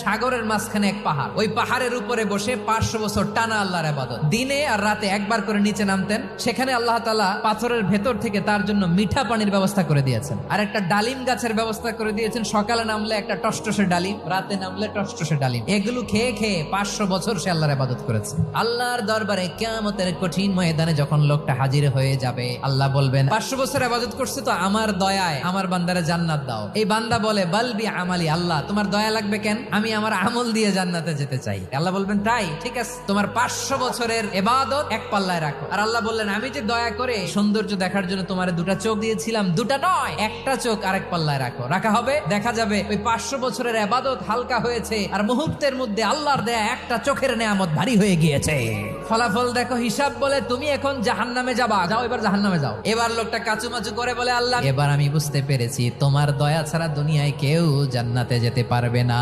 সাগরের মাঝখানে এক পাহাড়, ওই পাহাড়ের উপরে বসে 500 বছর টানা আল্লাহর ইবাদত। দিনে আর রাতে একবার করে নিচে নামতেন। সেখানে আল্লাহ তাআলা পাথরের ভেতর থেকে তার জন্য মিঠা পানির ব্যবস্থা করে দিয়েছেন, আর একটা ডালিম গাছের ব্যবস্থা করে দিয়েছেন। সকালে নামলে একটা টসটসে ডালিম, রাতে নামলে টসটসে ডালিম। এগুলো খেয়ে খেয়ে 500 বছর সে আল্লাহর ইবাদত করেছে। আল্লাহর দরবারে কিয়ামতের কঠিন ময়দানে যখন লোকটা হাজির হয়ে যাবে, আল্লাহ বলবেন 500 বছর ইবাদত করছে তো আমার দয়ায় আমার বান্দারে জান্নাত দাও। এই বান্দা বলে বালবি আমালি, আল্লাহ তোমার দয়া লাগবে কেন, আমি আমার আমল দিয়ে জান্নাতে যেতে চাই। আল্লাহ বলবেন তাই, ঠিক আছে, তোমার 500 বছরের ইবাদত এক পাল্লায় রাখো। আর আল্লাহ বললেন আমি যে দয়া করে সৌন্দর্য দেখার জন্য তোমার দুটা চোখ দিয়েছিলাম, দুটা নয় একটা চোখ আরেক পাল্লায় রাখো। রাখা হবে, দেখা যাবে ওই 500 বছরের ইবাদত হালকা হয়েছে, আর মুহূর্তের মধ্যে আল্লাহর দেয়া একটা চোখের নেয়ামত ভারী হয়ে গিয়েছে। ফলাফল দেখো, হিসাব বলে তুমি এখন জাহান্নামে যাবা, যাও এবার জাহান্নামে যাও। এবার লোকটা কাচুমাচু করে বলে আল্লাহ এবার আমি বুঝতে পেরেছি তোমার দয়া ছাড়া দুনিয়ায় কেউ জান্নাতে যেতে পারবে না।